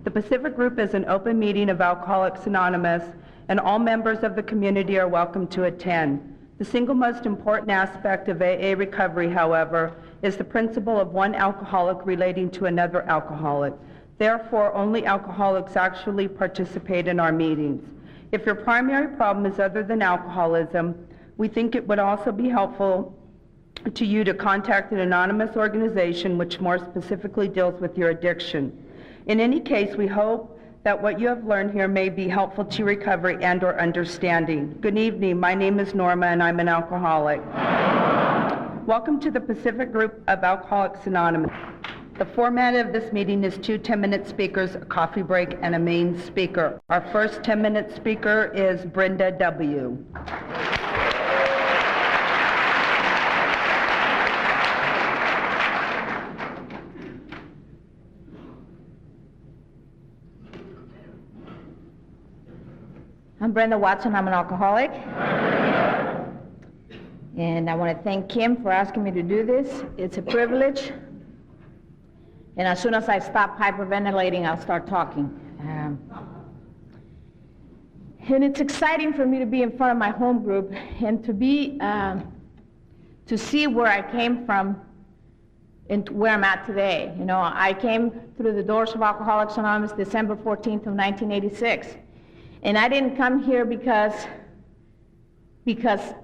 The Pacific Group is an open meeting of Alcoholics Anonymous, and all members of the community are welcome to attend. The single most important aspect of AA recovery, however, is the principle of one alcoholic relating to another alcoholic. Therefore, only alcoholics actually participate in our meetings. If your primary problem is other than alcoholism, we think it would also be helpful to you to contact an anonymous organization which more specifically deals with your addiction. In any case, we hope that what you have learned here may be helpful to recovery and or understanding. Good evening, my name is Norma and I'm an alcoholic. Welcome to the Pacific Group of Alcoholics Anonymous. The format of this meeting is 2 10-minute speakers, a coffee break, and a main speaker. Our first 10-minute speaker is Brenda W. I'm Brenda Watson, I'm an alcoholic. And I want to thank Kim for asking me to do this. It's a privilege. And as soon as I stop hyperventilating, I'll start talking. And it's exciting for me to be in front of my home group and to see where I came from and where I'm at today. You know, I came through the doors of Alcoholics Anonymous December 14th of 1986. And I didn't come here because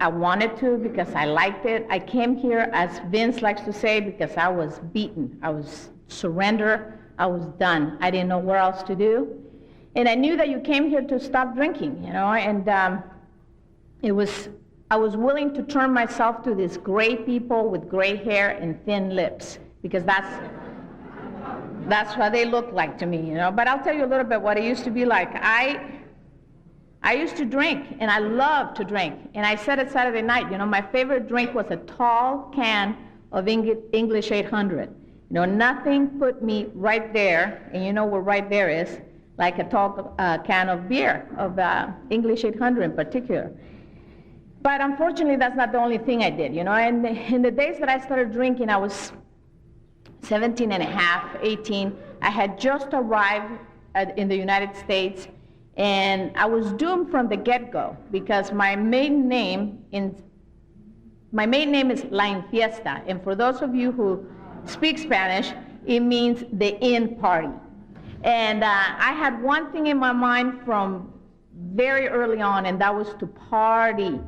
I wanted to, because I liked it. I came here, as Vince likes to say, because I was beaten. I was surrendered. I was done. I didn't know what else to do. And I knew that you came here to stop drinking, you know, and I was willing to turn myself to these gray people with gray hair and thin lips, because that's what they look like to me, you know. But I'll tell you a little bit what it used to be like. I used to drink, and I loved to drink. And I said it Saturday night, you know, my favorite drink was a tall can of English 800. You know, nothing put me right there, and you know where right there is, like a tall can of beer, of English 800 in particular. But unfortunately, that's not the only thing I did, you know. And in the days that I started drinking, I was 17 and a half, 18. I had just arrived in the United States. And I was doomed from the get-go because my maiden name is La Infiesta. And for those of you who speak Spanish, it means the in party. And I had one thing in my mind from very early on, and that was to party,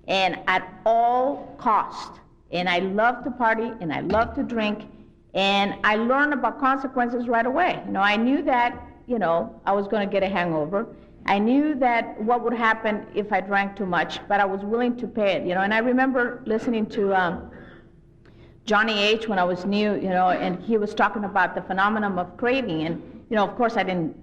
and at all cost. And I love to party, and I love to drink, and I learned about consequences right away. You know, I knew that, you know, I was going to get a hangover. I knew that what would happen if I drank too much, but I was willing to pay it, you know. And I remember listening to Johnny H. when I was new, you know, and he was talking about the phenomenon of craving. And, you know, of course, I didn't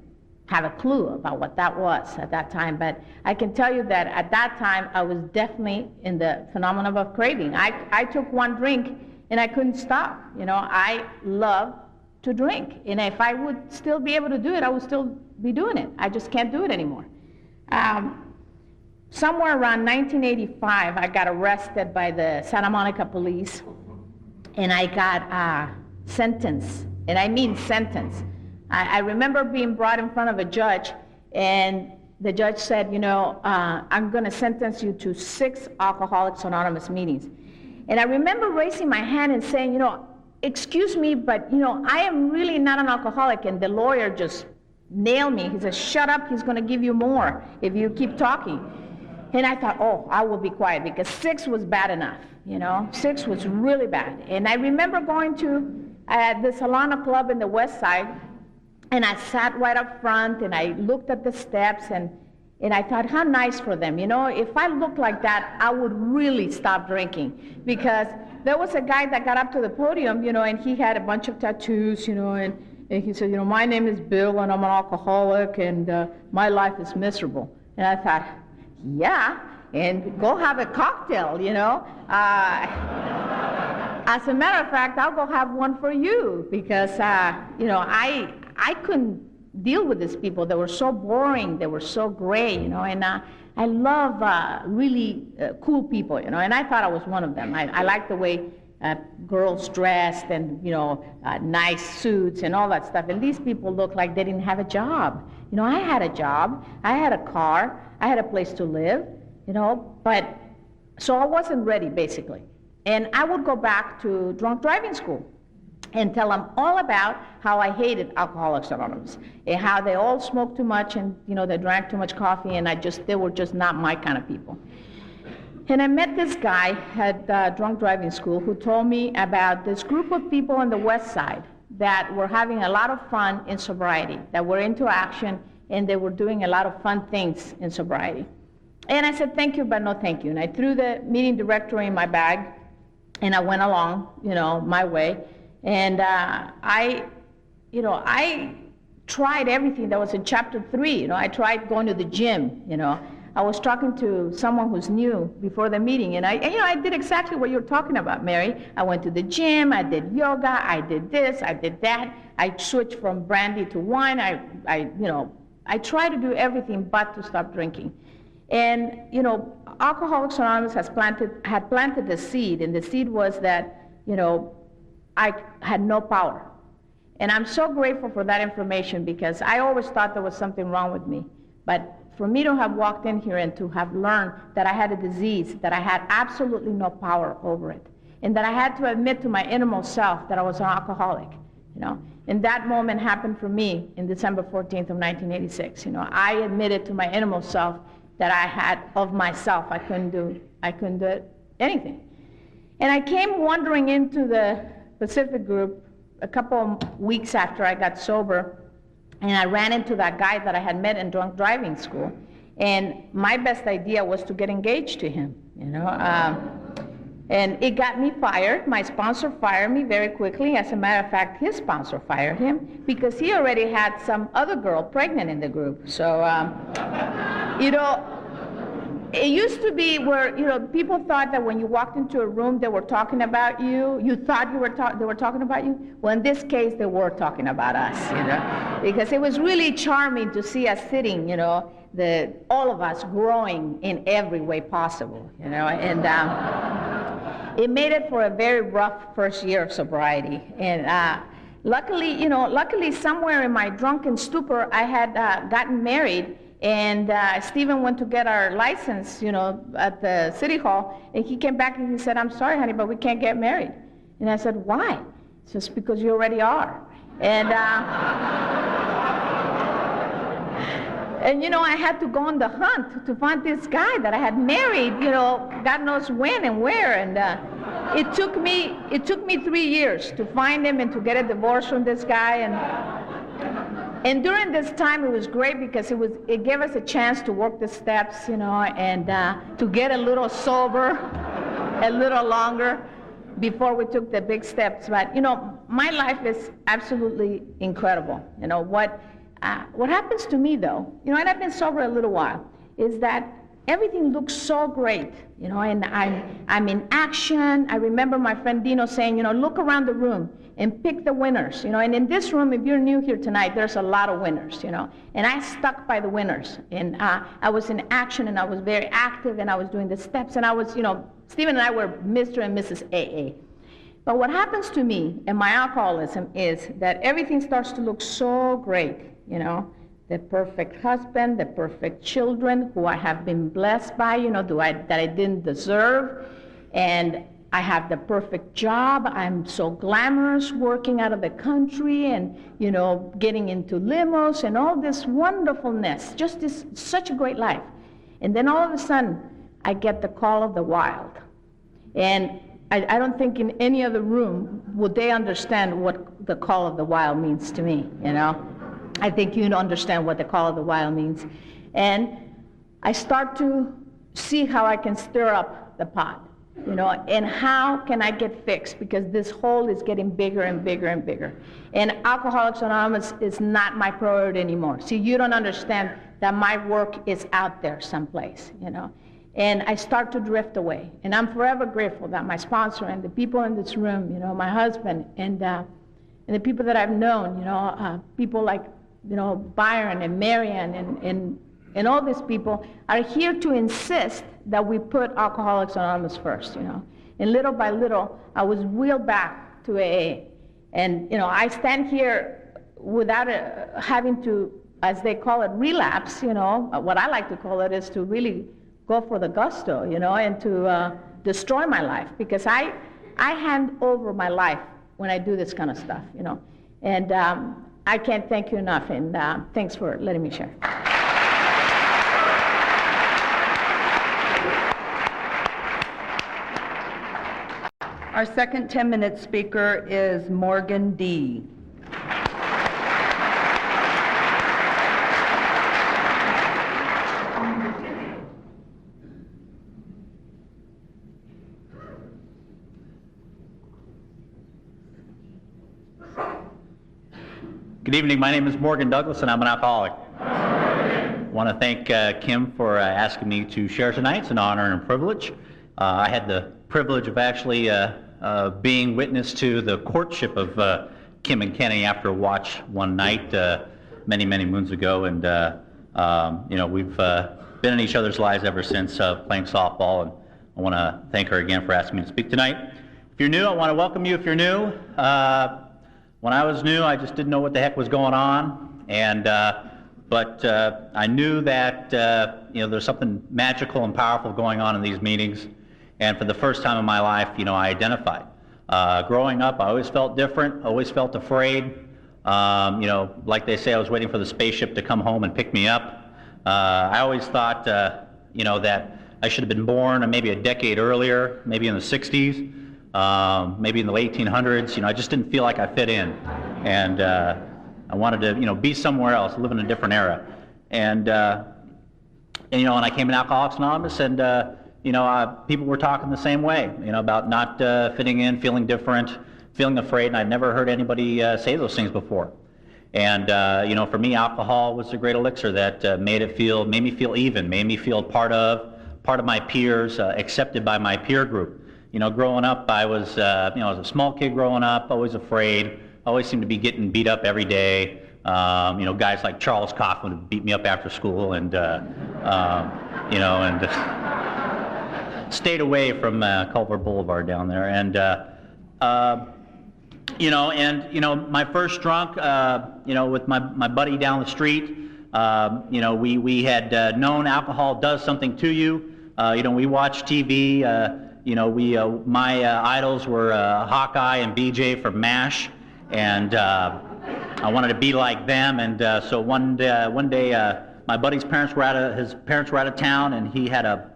have a clue about what that was at that time, but I can tell you that at that time, I was definitely in the phenomenon of craving. I took one drink, and I couldn't stop. You know, I love to drink, and if I would still be able to do it, I would still be doing it. I just can't do it anymore. Somewhere around 1985, I got arrested by the Santa Monica police, and I got sentenced, and I mean sentenced. I remember being brought in front of a judge, and the judge said, you know, I'm going to sentence you to 6 Alcoholics Anonymous meetings. And I remember raising my hand and saying, you know, excuse me, but, you know, I am really not an alcoholic. And the lawyer just nailed me. He said, shut up, he's going to give you more if you keep talking. And I thought, oh, I will be quiet, because 6 was bad enough, you know. 6 was really bad. And I remember going to the Solana Club in the West Side, and I sat right up front, and I looked at the steps, and I thought, how nice for them. You know, if I looked like that, I would really stop drinking, because there was a guy that got up to the podium, you know, and he had a bunch of tattoos, you know, and he said, you know, my name is Bill, and I'm an alcoholic, and my life is miserable. And I thought, yeah, and go have a cocktail, you know. As a matter of fact, I'll go have one for you, because, you know, I couldn't deal with these people. They were so boring. They were so gray, you know, and I love really cool people, you know, and I thought I was one of them. I liked the way girls dressed and, nice suits and all that stuff. And these people looked like they didn't have a job. I had a job, I had a car, I had a place to live, but so I wasn't ready, basically. And I would go back to drunk driving school and tell them all about how I hated Alcoholics Anonymous and how they all smoked too much and, they drank too much coffee, and they were just not my kind of people. And I met this guy at drunk driving school who told me about this group of people on the west side that were having a lot of fun in sobriety, that were into action, and they were doing a lot of fun things in sobriety. And I said, thank you, but no thank you. And I threw the meeting directory in my bag, and I went along, my way. And I tried everything that was in chapter 3. I tried going to the gym, I was talking to someone who's new before the meeting, and I did exactly what you're talking about, Mary. I went to the gym, I did yoga, I did this, I did that. I switched from brandy to wine. I tried to do everything but to stop drinking. And, Alcoholics Anonymous had planted the seed, and the seed was that, I had no power. And I'm so grateful for that information, because I always thought there was something wrong with me. But for me to have walked in here and to have learned that I had a disease, that I had absolutely no power over it, and that I had to admit to my innermost self that I was an alcoholic, And that moment happened for me in December 14th of 1986. I admitted to my innermost self that I had of myself. I couldn't do anything. And I came wandering into the Pacific group a couple of weeks after I got sober, and I ran into that guy that I had met in drunk driving school. And my best idea was to get engaged to him, and it got me fired. My sponsor fired me very quickly. As a matter of fact, his sponsor fired him because he already had some other girl pregnant in the group. So, it used to be where, people thought that when you walked into a room, they were talking about you. You thought they were talking about you. Well, in this case, they were talking about us, because it was really charming to see us sitting, all of us growing in every way possible, and it made it for a very rough first year of sobriety. And luckily somewhere in my drunken stupor, I had gotten married. And Stephen went to get our license, at the city hall, and he came back and he said, "I'm sorry, honey, but we can't get married." And I said, "Why?" He says, "Because you already are." And I had to go on the hunt to find this guy that I had married, God knows when and where. And it took me 3 years to find him and to get a divorce from this guy. And during this time, it was great because it gave us a chance to work the steps, and to get a little sober, a little longer before we took the big steps. But, my life is absolutely incredible. What happens to me, though, and I've been sober a little while, is that everything looks so great, and I'm in action. I remember my friend Dino saying, look around the room and pick the winners, and in this room, if you're new here tonight, there's a lot of winners, and I stuck by the winners, and I was in action, and I was very active, and I was doing the steps, and I was, Stephen and I were Mr. and Mrs. AA. But what happens to me and my alcoholism is that everything starts to look so great, the perfect husband, the perfect children who I have been blessed by, that I didn't deserve, and I have the perfect job. I'm so glamorous working out of the country and, getting into limos and all this wonderfulness, such a great life. And then all of a sudden, I get the call of the wild. And I don't think in any other room would they understand what the call of the wild means to me, I think you understand what the call of the wild means. And I start to see how I can stir up the pot. And how can I get fixed? Because this hole is getting bigger and bigger and bigger. And Alcoholics Anonymous is not my priority anymore. See, you don't understand that my work is out there someplace, And I start to drift away. And I'm forever grateful that my sponsor and the people in this room, my husband, and the people that I've known, people like, Byron and Marian and all these people are here to insist that we put Alcoholics Anonymous first, And little by little, I was wheeled back to AA. And, I stand here without having to, as they call it, relapse, What I like to call it is to really go for the gusto, and to destroy my life. Because I hand over my life when I do this kind of stuff, And I can't thank you enough, and thanks for letting me share. Our second 10-minute speaker is Morgan D. Good evening. My name is Morgan Douglas, and I'm an alcoholic. I want to thank Kim for asking me to share tonight. It's an honor and a privilege. I had the privilege of actually being witness to the courtship of Kim and Kenny after a watch one night many, many moons ago, and we've been in each other's lives ever since playing softball, and I want to thank her again for asking me to speak tonight. If you're new, I want to welcome you if you're new. When I was new, I just didn't know what the heck was going on, and but I knew that there's something magical and powerful going on in these meetings, and for the first time in my life, I identified. Growing up, I always felt different, always felt afraid. Like they say, I was waiting for the spaceship to come home and pick me up. I always thought, that I should have been born maybe a decade earlier, maybe in the 60s. Maybe in the late 1800s, I just didn't feel like I fit in, and I wanted to, be somewhere else, live in a different era, and I came in Alcoholics Anonymous, and people were talking the same way, about not fitting in, feeling different, feeling afraid, and I'd never heard anybody say those things before, and for me, alcohol was the great elixir that made me feel even, made me feel part of my peers, accepted by my peer group. Growing up, I was a small kid growing up, always afraid, always seemed to be getting beat up every day. Guys like Charles Coughlin would beat me up after school, and stayed away from Culver Boulevard down there. And my first drunk, with my buddy down the street, we had known alcohol does something to you. We watched TV. My idols were Hawkeye and BJ from MASH, and I wanted to be like them. And so one day, my buddy's parents were out of town, and he had a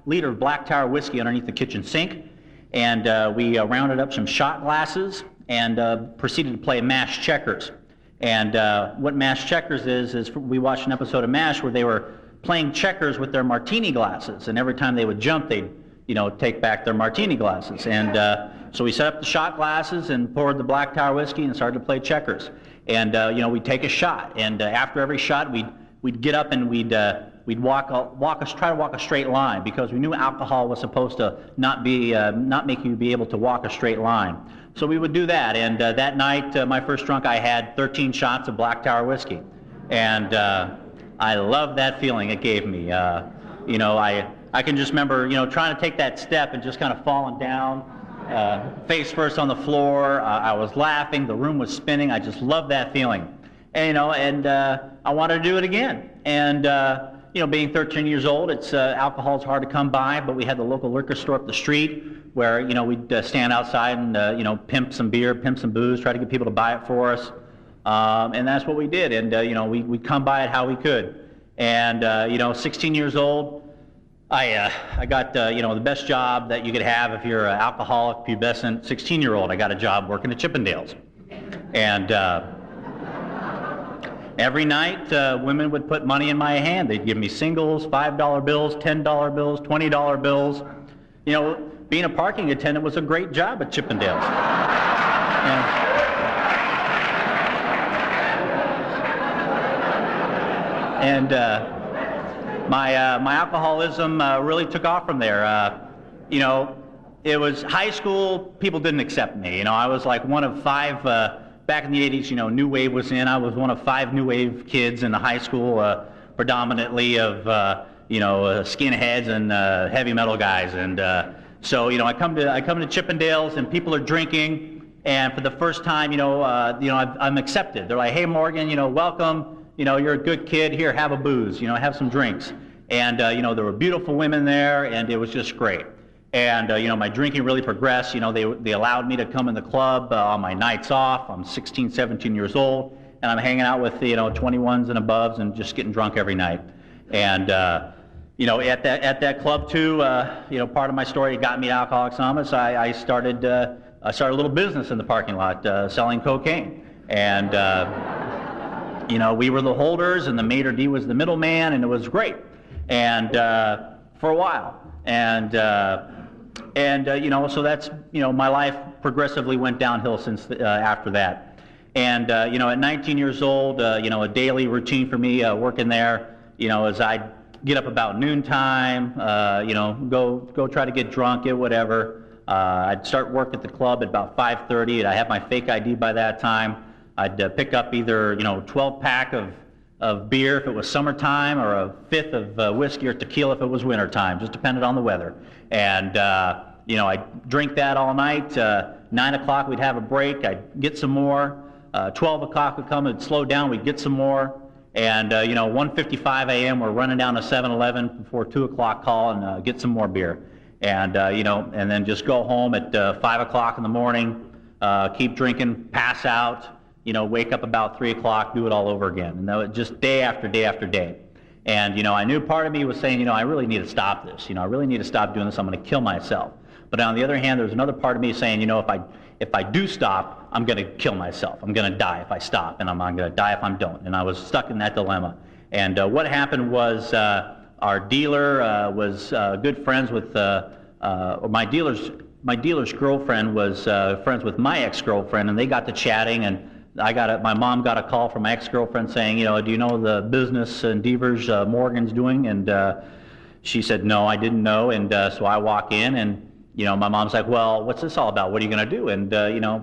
liter of Black Tower whiskey underneath the kitchen sink, and we rounded up some shot glasses and proceeded to play MASH checkers. And what MASH checkers is we watched an episode of MASH where they were playing checkers with their martini glasses, and every time they would jump, they'd take back their martini glasses. And so we set up the shot glasses and poured the Black Tower whiskey and started to play checkers. And we'd take a shot, and after every shot, we'd get up and we'd try to walk a straight line, because we knew alcohol was supposed to not make you be able to walk a straight line. So we would do that, and that night, my first drunk, I had 13 shots of Black Tower whiskey, and I loved that feeling it gave me. I can just remember, trying to take that step and just kind of falling down, face first on the floor. I was laughing. The room was spinning. I just loved that feeling. And, I wanted to do it again. And, being 13 years old, alcohol's hard to come by, but we had the local liquor store up the street where, we'd stand outside and, pimp some beer, pimp some booze, try to get people to buy it for us. And that's what we did. And, we'd come by it how we could. And, 16 years old, I got, the best job that you could have if you're an alcoholic, pubescent 16-year-old. I got a job working at Chippendales. And every night, women would put money in my hand. They'd give me singles, $5 bills, $10 bills, $20 bills. Being a parking attendant was a great job at Chippendales. And my alcoholism really took off from there. It was high school, people didn't accept me. I was like one of five, back in the 80s, New Wave was in. I was one of 5 New Wave kids in the high school, predominantly of, skinheads and heavy metal guys. And So, I come to Chippendales and people are drinking, and for the first time, I'm accepted. They're like, "Hey, Morgan, welcome. You're a good kid. Here, have a booze. Have some drinks." And there were beautiful women there, and it was just great. And my drinking really progressed. They allowed me to come in the club on my nights off. I'm 16, 17 years old, and I'm hanging out with 21s and above, and just getting drunk every night. And at that club too, part of my story got me to Alcoholics Anonymous. I started a little business in the parking lot selling cocaine, and we were the holders, and the maitre d' was the middleman, and it was great. And for a while, and so that's my life progressively went downhill since after that. And at 19 years old, a daily routine for me working there, as I'd get up about noontime, go try to get drunk, get whatever. I'd start work at the club at about 5:30, and I had my fake ID by that time. I'd pick up either 12-pack of beer if it was summertime, or a fifth of whiskey or tequila if it was wintertime, just depended on the weather. And I'd drink that all night. 9 o'clock we'd have a break. I'd get some more. 12 o'clock would come, it'd slow down, we'd get some more. And 1:55 a.m. we're running down to 7-Eleven before 2 o'clock call and get some more beer. And and then just go home at 5 o'clock in the morning, keep drinking, pass out, wake up about 3 o'clock, do it all over again. And that was just day after day after day. And I knew part of me was saying, I really need to stop this. I really need to stop doing this. I'm going to kill myself. But on the other hand, there's another part of me saying, if I do stop, I'm going to kill myself. I'm going to die if I stop, and I'm going to die if I don't. And I was stuck in that dilemma. And what happened was our dealer was good friends with my dealer's girlfriend was friends with my ex-girlfriend, and they got to chatting, and my mom got a call from my ex-girlfriend saying, do you know the business endeavors Morgan's doing? And she said, no, I didn't know. And so I walk in, and my mom's like, well, what's this all about? What are you going to do? And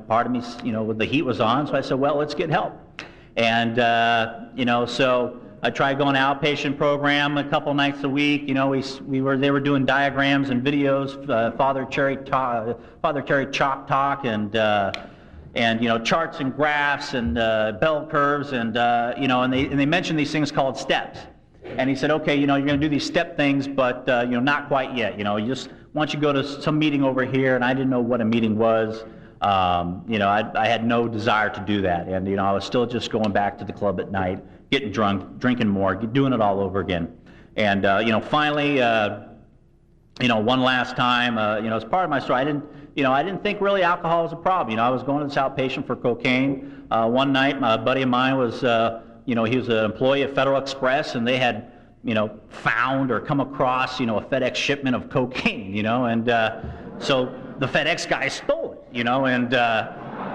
part of me, the heat was on, so I said, well, let's get help. And so I tried going to outpatient program a couple nights a week. They were doing diagrams and videos, Father Cherry Chalk Talk, and charts and graphs and bell curves, and and they mentioned these things called steps. And he said, okay, you're going to do these step things, but not quite yet. You just once you go to some meeting over here, and I didn't know what a meeting was. I had no desire to do that, and I was still just going back to the club at night, getting drunk, drinking more, doing it all over again. And finally, one last time, as part of my story, I didn't think really alcohol was a problem. I was going to this outpatient for cocaine. One night, my buddy of mine was, he was an employee at Federal Express, and they had, found or come across, a FedEx shipment of cocaine, and so the FedEx guys stole it, and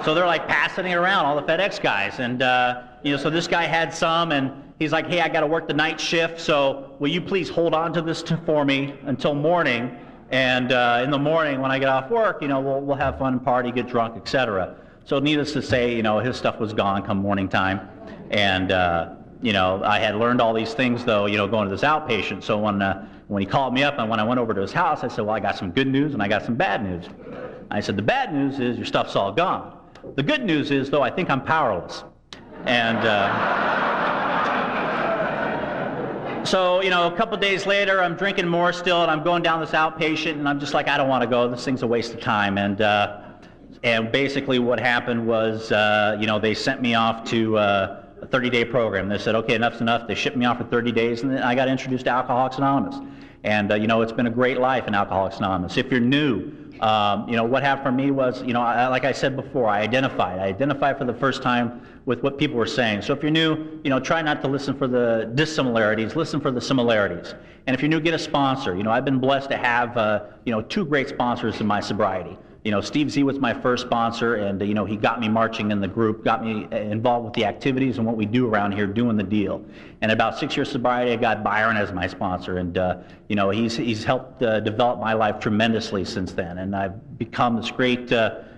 so they're like passing it around, all the FedEx guys, and so this guy had some, and he's like, hey, I got to work the night shift, so will you please hold on to this for me until morning, and in the morning when I get off work, we'll have fun, party, get drunk, etc. So needless to say, his stuff was gone come morning time, and I had learned all these things though, going to this outpatient. So when he called me up and when I went over to his house, I said, well, I got some good news and I got some bad news. I said, the bad news is your stuff's all gone. The good news is, though, I think I'm powerless. And so, a couple days later, I'm drinking more still, and I'm going down this outpatient, and I'm just like, I don't want to go. This thing's a waste of time. And basically what happened was, they sent me off to a 30-day program. They said, okay, enough's enough. They shipped me off for 30 days, and then I got introduced to Alcoholics Anonymous. And, it's been a great life in Alcoholics Anonymous. If you're new, what happened for me was, like I said before, I identified for the first time with what people were saying. So if you're new, try not to listen for the dissimilarities, listen for the similarities. And if you're new, get a sponsor. I've been blessed to have, two great sponsors in my sobriety. Steve Z was my first sponsor, and he got me marching in the group, got me involved with the activities and what we do around here, doing the deal. And about 6 years sobriety, I got Byron as my sponsor, and he's helped develop my life tremendously since then. And I've become this great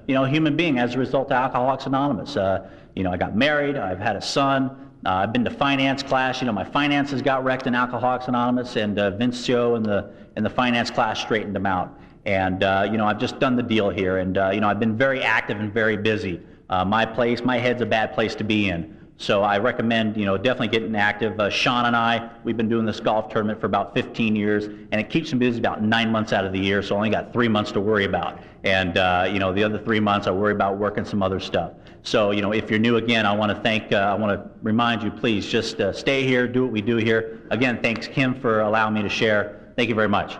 human being as a result of Alcoholics Anonymous. I got married, I've had a son. I've been to finance class. My finances got wrecked in Alcoholics Anonymous, and Vince Joe and the finance class straightened them out. And, I've just done the deal here. And, I've been very active and very busy. My head's a bad place to be in. So I recommend, definitely getting active. Sean and I, we've been doing this golf tournament for about 15 years, and it keeps me busy about 9 months out of the year, so I only got 3 months to worry about. And, the other 3 months I worry about working some other stuff. So, if you're new again, I want to remind you, please just stay here, do what we do here. Again, thanks, Kim, for allowing me to share. Thank you very much.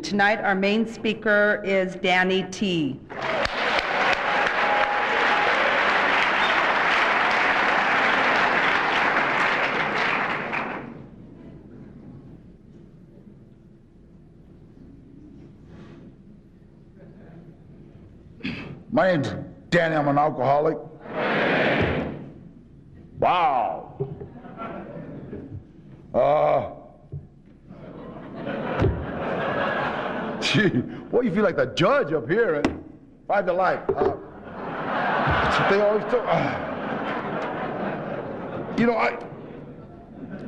Tonight, our main speaker is Danny T. My name's Danny. I'm an alcoholic. Wow. Gee, boy, you feel like the judge up here. 5 to life. That's what they always do.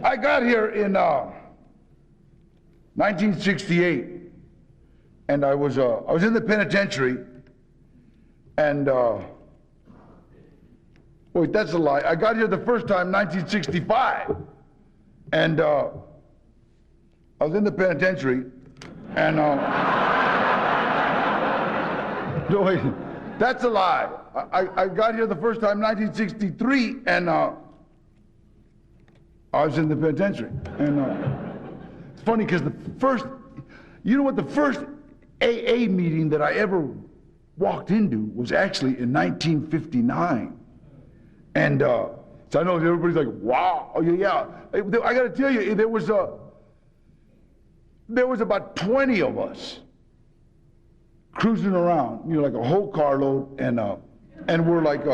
I got here in 1968, and I was in the penitentiary, and wait, that's a lie. I got here the first time, 1965, and I was in the penitentiary, and no, wait, that's a lie. I got here the first time, 1963, and I was in the penitentiary. And it's funny because the first AA meeting that I ever walked into was actually in 1959. And so I know everybody's like, wow, yeah. I got to tell you, there was about 20 of us cruising around, like a whole carload, and we're like,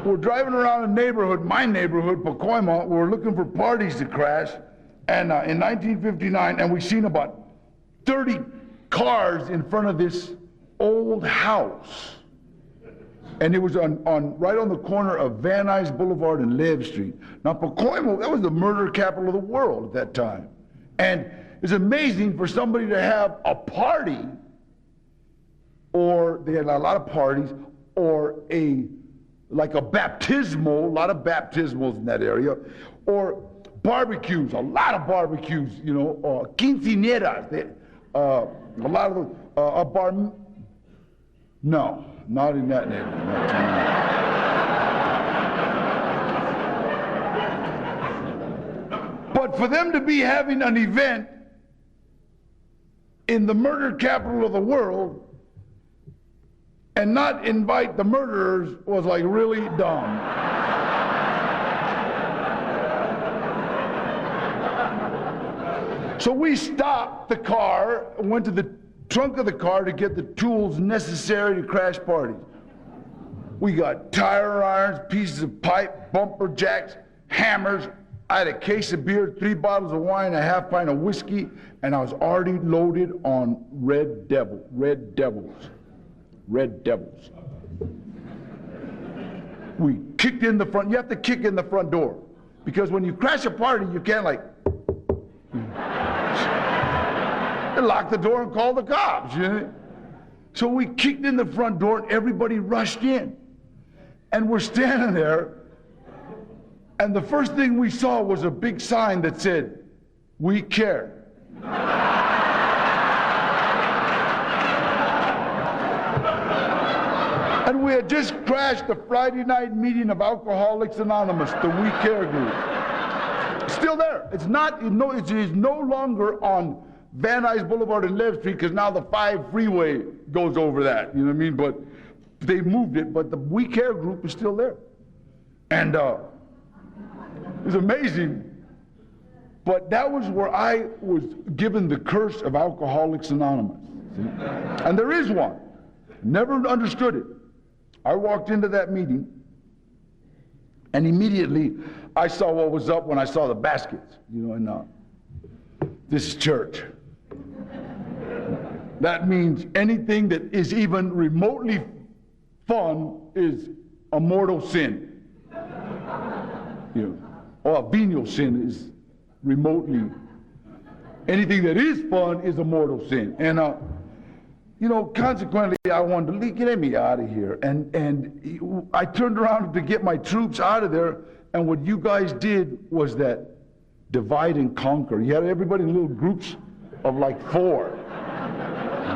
we're driving around a neighborhood, my neighborhood, Pacoima. We're looking for parties to crash, and in 1959, and we seen about 30 cars in front of this old house, and it was right on the corner of Van Nuys Boulevard and Lev Street. Now, Pacoima, that was the murder capital of the world at that time, and it's amazing for somebody to have a party, or they had a lot of parties, or a baptismal, a lot of baptismals in that area, or barbecues, a lot of barbecues, quinceañeras, a lot of a bar. No, not in that neighborhood. But for them to be having an event in the murder capital of the world and not invite the murderers was like really dumb. So we stopped the car, went to the trunk of the car to get the tools necessary to crash parties. We got tire irons, pieces of pipe, bumper jacks, hammers. I had a case of beer, 3 bottles of wine, a half pint of whiskey, and I was already loaded on Red Devils. We kicked in the front. You have to kick in the front door, because when you crash a party, you can't lock the door and call the cops. So we kicked in the front door, and everybody rushed in, and we're standing there, and the first thing we saw was a big sign that said, "We care." And we had just crashed the Friday night meeting of Alcoholics Anonymous, the We Care group. It's still there. It is no longer on Van Nuys Boulevard and Lev Street, because now the 5 freeway goes over that, you know what I mean? But they moved it, but the We Care group is still there. And it's amazing. But that was where I was given the curse of Alcoholics Anonymous. See? And there is one. Never understood it. I walked into that meeting, and immediately I saw what was up when I saw the baskets, and this is church. That means anything that is even remotely fun is a mortal sin. You know, a venial sin is remotely, anything that is fun is a mortal sin. And, you know, consequently, I wanted to get me out of here. And I turned around to get my troops out of there, and what you guys did was that divide and conquer. You had everybody in little groups of like 4.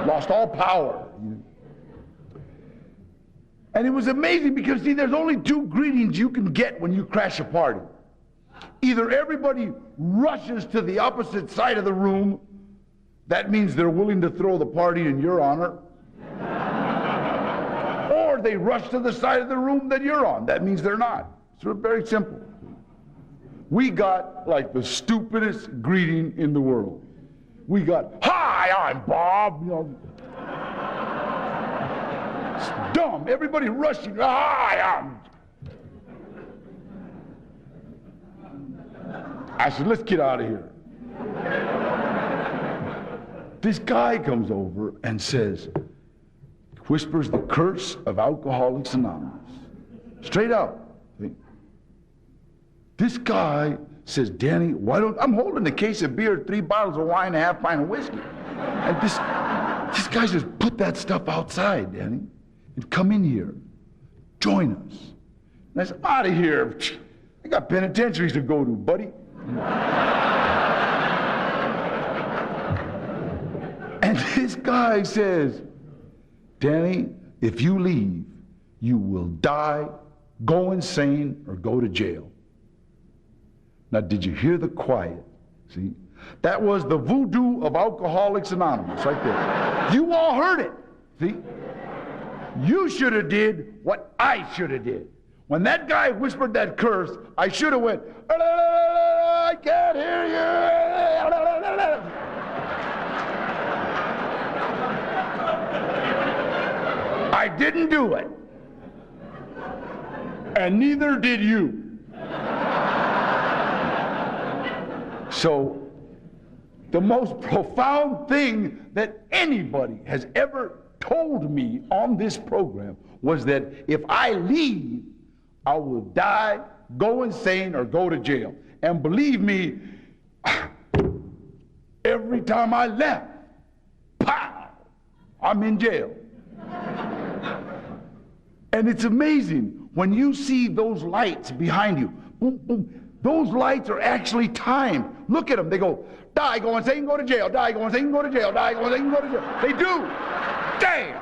Lost all power. And it was amazing because, see, there's only 2 greetings you can get when you crash a party. Either everybody rushes to the opposite side of the room, that means they're willing to throw the party in your honor, or they rush to the side of the room that you're on, that means they're not. It's very simple. We got like the stupidest greeting in the world. We got, "Hi, I'm Bob," you know. It's dumb. Everybody rushing, "Hi, I'm..." I said, "Let's get out of here." This guy comes over and says, whispers the curse of Alcoholics Anonymous. Straight out. This guy says, "Danny, why don't..." I'm holding a case of beer, 3 bottles of wine, a half pint of whiskey. And this guy says, "Put that stuff outside, Danny, and come in here. Join us." And I said, "Out of here. I got penitentiaries to go to, buddy." And this guy says, "Danny, if you leave, you will die, go insane, or go to jail." Now, did you hear the quiet? See? That was the voodoo of Alcoholics Anonymous right there. You all heard it. See? You should have did what I should have did. When that guy whispered that curse, I should have went, "I can't hear you." I didn't do it. And neither did you. So, the most profound thing that anybody has ever told me on this program was that if I leave, I will die, go insane, or go to jail. And believe me, every time I left, pow, I'm in jail. And it's amazing when you see those lights behind you. Boom, boom. Those lights are actually timed. Look at them. They go, die, go insane, go to jail. Die, go insane, go to jail. Die, go insane, go to jail. They do. Damn.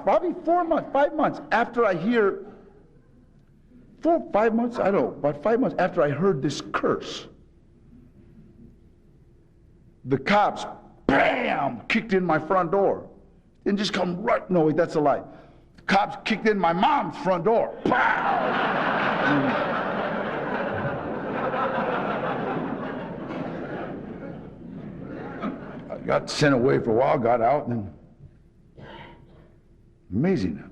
Probably 4 months, 5 months after I hear, 5 months, I don't know, about 5 months after I heard this curse, the cops, bam, kicked in my front door. Didn't just come right, no, wait, that's a lie. The cops kicked in my mom's front door. Pow! I got sent away for a while, got out, and amazing.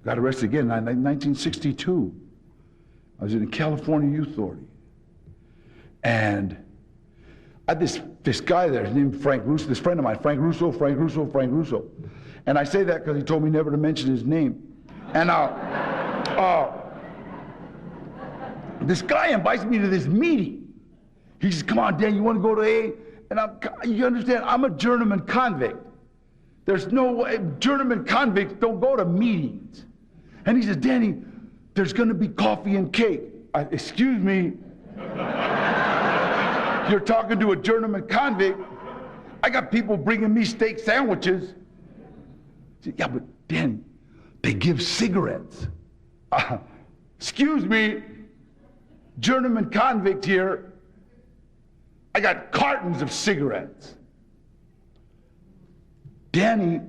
Got arrested again in 1962. I was in the California Youth Authority. And I had this guy there, his name is Frank Russo, this friend of mine, Frank Russo. And I say that because he told me never to mention his name. And this guy invites me to this meeting. He says, "Come on, Dan, you want to go to A?" And you understand, I'm a journeyman convict. There's no way, journeyman convicts don't go to meetings. And he says, "Danny, there's going to be coffee and cake." Excuse me. You're talking to a journeyman convict. I got people bringing me steak sandwiches. I said, "Yeah, but Danny, they give cigarettes." Excuse me, journeyman convict here. I got cartons of cigarettes. "Danny,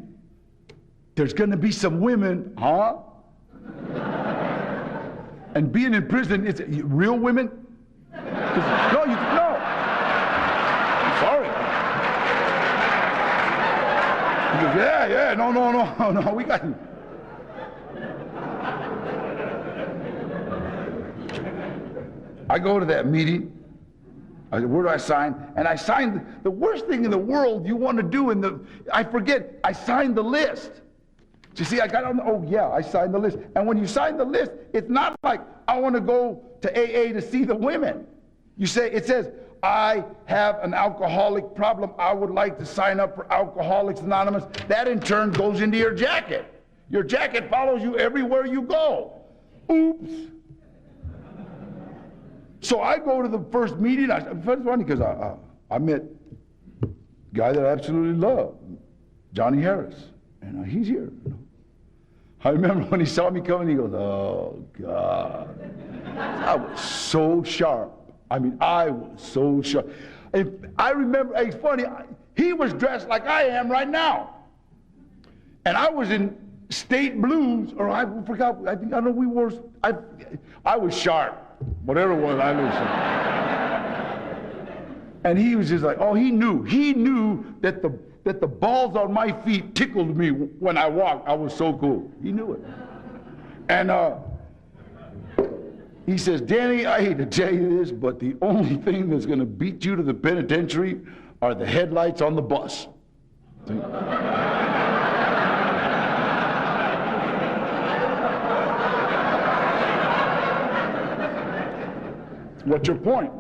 there's going to be some women," huh? And being in prison, it's real women? No, no. I'm sorry. He goes, yeah, no, we got... I go to that meeting. I said, where do I sign? And I signed, the worst thing in the world you want to do I forget, I signed the list. So you see, I got on, oh yeah, I signed the list. And when you sign the list, it's not like, I want to go to AA to see the women. It says, I have an alcoholic problem. I would like to sign up for Alcoholics Anonymous. That in turn goes into your jacket. Your jacket follows you everywhere you go. Oops. So I go to the first meeting. It's funny because I met a guy that I absolutely love, Johnny Harris, and he's here. I remember when he saw me coming, he goes, oh, God. I was so sharp. I mean, I was so sharp. And I remember, it's funny, he was dressed like I am right now. And I was in state blues, or I forgot, I don't know, I was sharp. Whatever it was, I was sharp. And he was just like, oh, he knew that the balls on my feet tickled me when I walked. I was so cool. He knew it. And he says, Danny, I hate to tell you this, but the only thing that's going to beat you to the penitentiary are the headlights on the bus. See? What's your point?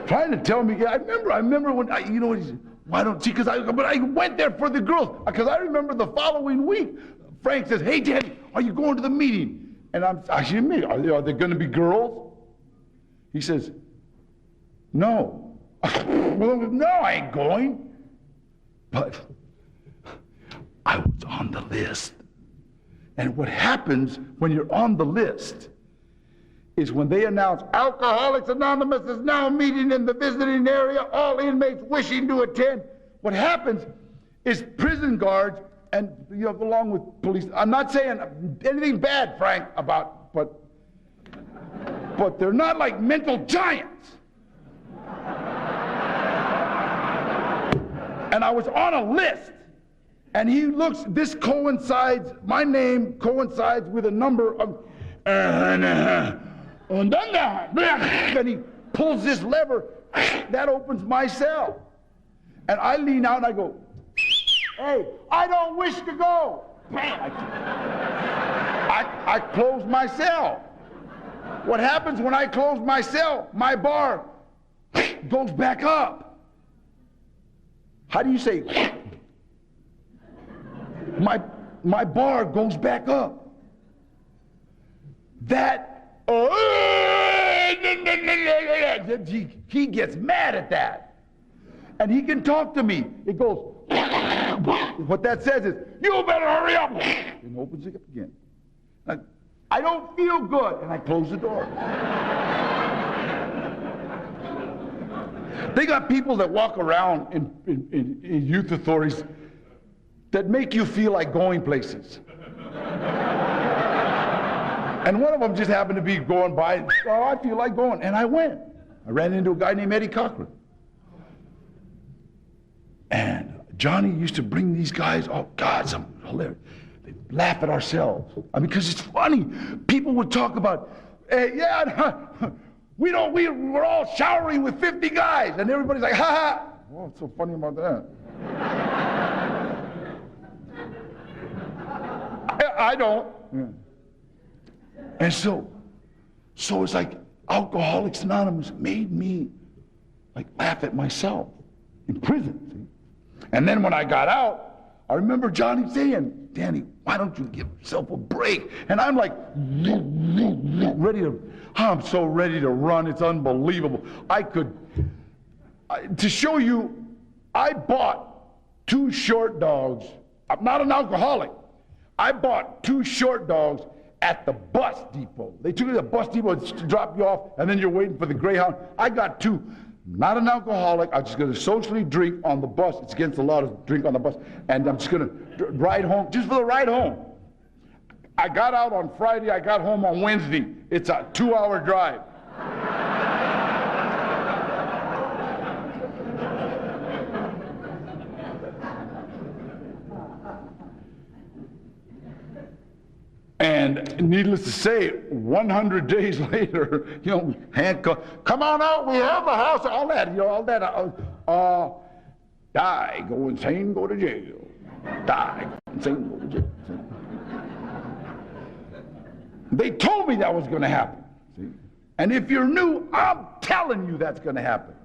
Trying to tell me, yeah, I remember when, he said, why don't you, but I went there for the girls, because I remember the following week, Frank says, hey, Daddy, are you going to the meeting? And I said, are there going to be girls? He says, no. Well, no, I ain't going. But I was on the list. And what happens when you're on the list is when they announce Alcoholics Anonymous is now meeting in the visiting area, all inmates wishing to attend. What happens is prison guards and, along with police, I'm not saying anything bad, Frank, but they're not like mental giants. And I was on a list. And he looks, my name coincides with a number of, and he pulls this lever, that opens my cell. And I lean out and I go, hey, I don't wish to go. I close my cell. What happens when I close my cell? My bar goes back up. How do you say? My bar goes back up. He gets mad at that. And he can talk to me. It goes, what that says is, you better hurry up. And opens it up again. I don't feel good. And I close the door. They got people that walk around in youth authorities that make you feel like going places. And one of them just happened to be going by, oh, I feel like going, and I went. I ran into a guy named Eddie Cochran. And Johnny used to bring these guys, oh God, some hilarious. They laugh at ourselves. Because it's funny. People would talk about, hey, we're all showering with 50 guys, and everybody's like, ha ha. What's so funny about that? I don't. Yeah. And so it's like Alcoholics Anonymous made me like laugh at myself in prison. See? And then when I got out, I remember Johnny saying, Danny, why don't you give yourself a break? And I'm like, I'm so ready to run. It's unbelievable. To show you, I bought 2 short dogs. I'm not an alcoholic. I bought 2 short dogs at the bus depot. They took me to the bus depot to drop you off, and then you're waiting for the Greyhound. I got 2. Not an alcoholic. I'm just going to socially drink on the bus. It's against the law to drink on the bus. And I'm just going to ride home, just for the ride home. I got out on Friday. I got home on Wednesday. It's a 2-hour drive. And needless to say, 100 days later, handcuff, come on out, we have a house, all that, die, go insane, go to jail. Die, go insane, go to jail. They told me that was going to happen. See? And if you're new, I'm telling you that's going to happen.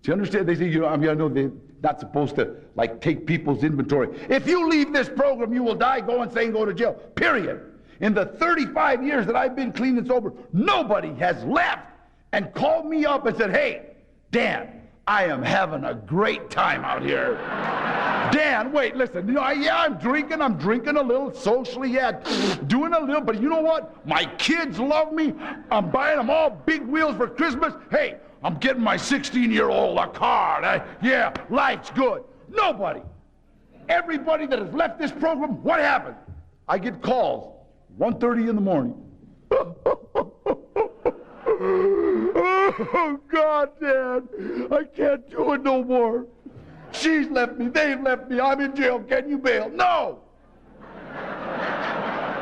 Do you understand? They say, I know they're not supposed to, take people's inventory. If you leave this program, you will die, go insane, go to jail. Period. In the 35 years that I've been clean and sober, nobody has left and called me up and said, hey, Dan, I am having a great time out here. Dan, wait, listen, I'm drinking a little socially, doing a little, but you know what? My kids love me. I'm buying them all big wheels for Christmas. Hey, I'm getting my 16-year-old a car. Life's good. Nobody. Everybody that has left this program, what happened? I get calls, 1:30 in the morning. Oh, God, Dad, I can't do it no more. She's left me, they've left me, I'm in jail, can you bail? No!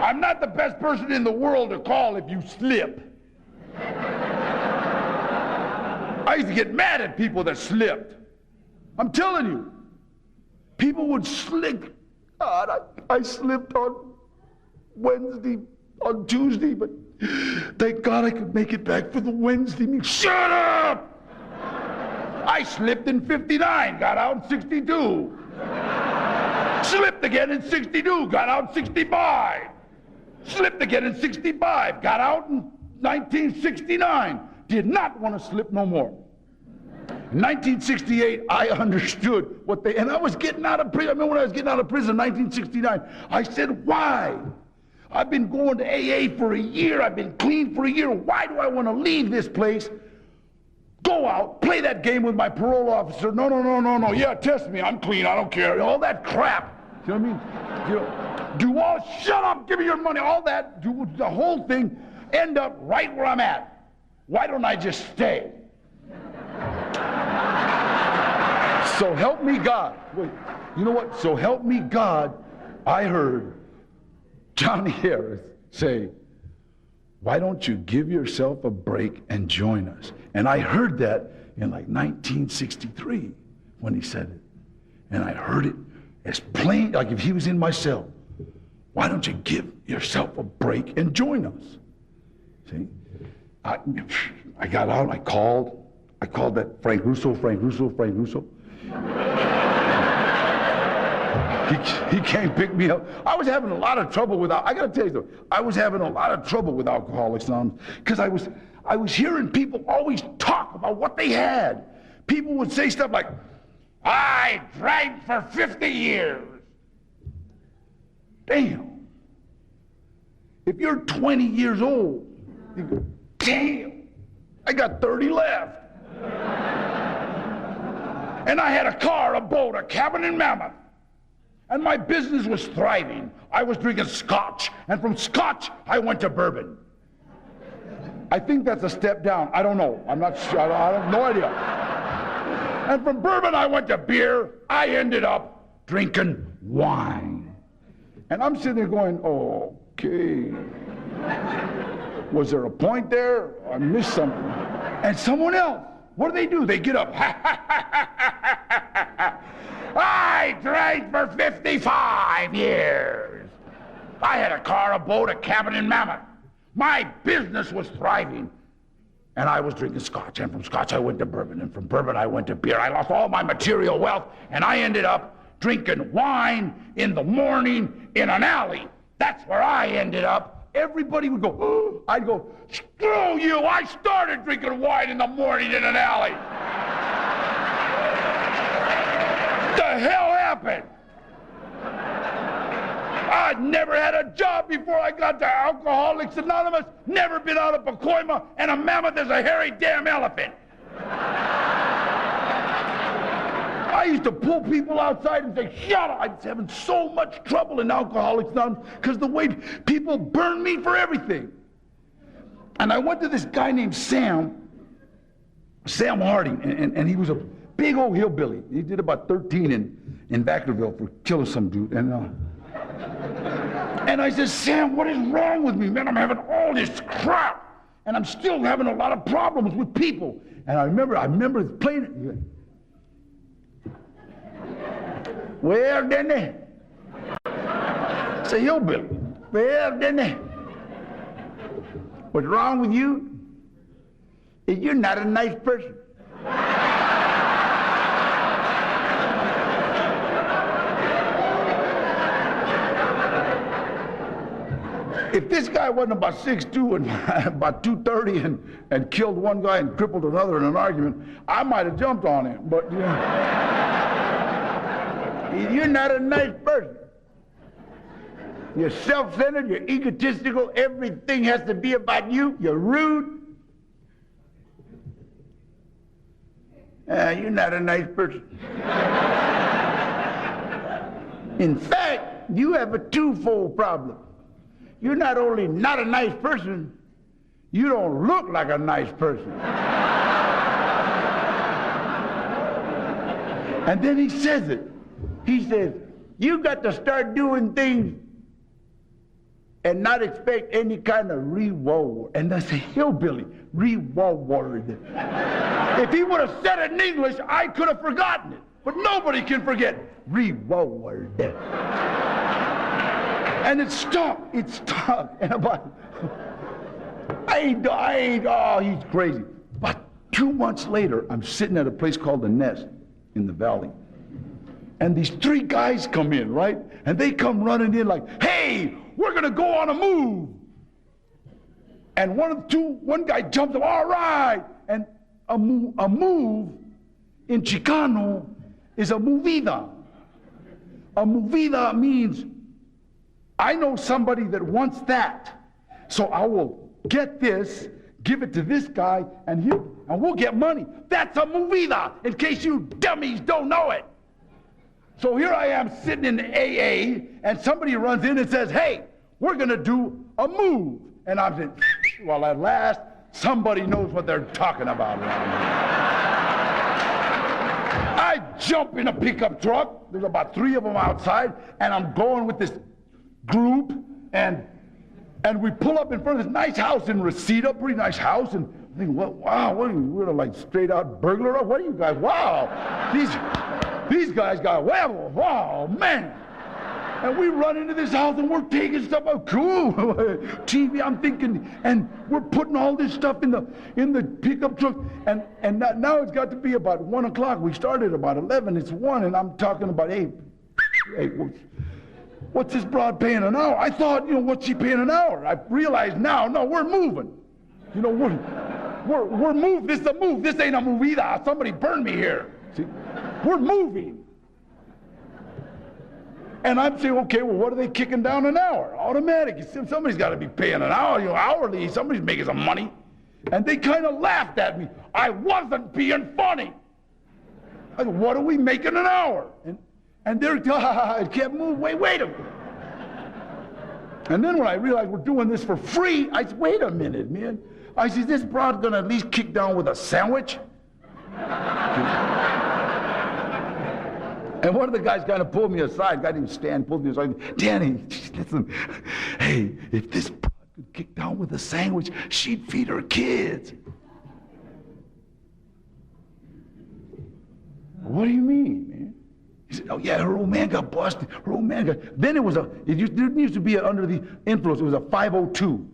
I'm not the best person in the world to call if you slip. I used to get mad at people that slipped. I'm telling you. People would slip. God, I slipped on Wednesday, on Tuesday, but thank God I could make it back for the Wednesday meeting. Shut up! I slipped in 59, got out in 62. Slipped again in 62, got out in 65. Slipped again in 65, got out in 1969. Did not want to slip no more. In 1968, I understood and I was getting out of prison. I remember when I was getting out of prison in 1969, I said, why? I've been going to AA for a year. I've been clean for a year. Why do I want to leave this place? Go out, play that game with my parole officer. No. Yeah, test me. I'm clean. I don't care. All that crap. You know what I mean? Shut up. Give me your money. All that. Do the whole thing. End up right where I'm at. Why don't I just stay? So help me God. Wait, you know what? So help me God, I heard Johnny Harris say, why don't you give yourself a break and join us? And I heard that in 1963 when he said it. And I heard it as plain, like if he was in my cell. Why don't you give yourself a break and join us? See? I got out, I called that Frank Russo. He came pick me up. I was having a lot of trouble I gotta tell you though, I was having a lot of trouble with Alcoholics Anonymous because I was hearing people always talk about what they had. People would say stuff like, I drank for 50 years. Damn. If you're 20 years old, you go, damn, I got 30 left. And I had a car, a boat, a cabin in Mammoth. And my business was thriving. I was drinking scotch, and from scotch, I went to bourbon. I think that's a step down. I don't know. I'm not sure. I have no idea. And from bourbon, I went to beer. I ended up drinking wine. And I'm sitting there going, okay. Was there a point there? I missed something. And someone else, what do? They get up. I drank for 55 years. I had a car, a boat, a cabin in Mammoth. My business was thriving. And I was drinking scotch. And from scotch, I went to bourbon. And from bourbon, I went to beer. I lost all my material wealth. And I ended up drinking wine in the morning in an alley. That's where I ended up. Everybody would go, oh. I'd go, screw you. I started drinking wine in the morning in an alley. The hell happened? I'd never had a job before I got to Alcoholics Anonymous, never been out of Pacoima, and a mammoth is a hairy damn elephant. I used to pull people outside and say, shut up. I was having so much trouble in Alcoholics Anonymous because the way people burned me for everything. And I went to this guy named Sam Harding, and he was a big old hillbilly. He did about 13 in Vacaville for killing some dude. And I said, Sam, what is wrong with me, man? I'm having all this crap. And I'm still having a lot of problems with people. And I remember playing it. Well, then, say, hillbilly. Well, then, what's wrong with you is you're not a nice person. If this guy wasn't about 6'2" and about 230 and killed one guy and crippled another in an argument, I might have jumped on him. But you're not a nice person. You're self-centered, you're egotistical, everything has to be about you, you're rude. You're not a nice person. In fact, you have a twofold problem. You're not only not a nice person, you don't look like a nice person. And then he says it. He says, you got to start doing things and not expect any kind of reward. And that's a hillbilly, reward. If he would have said it in English, I could have forgotten it. But nobody can forget reward. And it stuck. And about, he's crazy. But 2 months later, I'm sitting at a place called The Nest in the valley. And these 3 guys come in, right? And they come running in like, hey, we're going to go on a move. And one guy jumps up, all right. And a move in Chicano is a movida. A movida means I know somebody that wants that, so I will get this, give it to this guy, and we'll get money. That's a movida, in case you dummies don't know it. So here I am sitting in AA, and somebody runs in and says, hey, we're going to do a move. And I'm saying, well, at last, somebody knows what they're talking about. I jump in a pickup truck. There's about 3 of them outside, and I'm going with this group, and we pull up in front of this nice house in Reseda, pretty nice house, and I think, wow, what are you, we're like straight out burglar? What are you guys? Wow, these guys got wow, man. And we run into this house and we're taking stuff out, cool. TV, I'm thinking, and we're putting all this stuff in the pickup truck, and now it's got to be about 1 o'clock. We started about 11, it's 1, and I'm talking about, hey, what's this broad paying an hour? I thought, what's she paying an hour? I realize now, no, we're moving. We're moving. This is a move. This ain't a move either. Somebody burned me here. See, we're moving. And I'm saying, okay, well, what are they kicking down an hour? Automatic. Somebody's got to be paying an hour, hourly. Somebody's making some money. And they kind of laughed at me. I wasn't being funny. I said, what are we making an hour? And they're, it can't move. Wait a minute. And then when I realized we're doing this for free, I said, wait a minute, man. I said, this broad gonna at least kick down with a sandwich? And one of the guys kind of pulled me aside, got him stand, pulled me aside. Danny, listen, hey, if this broad could kick down with a sandwich, she'd feed her kids. What do you mean, man? He said, oh yeah, her old man got busted. Her old man got, then it didn't used to be under the influence, it was a 502.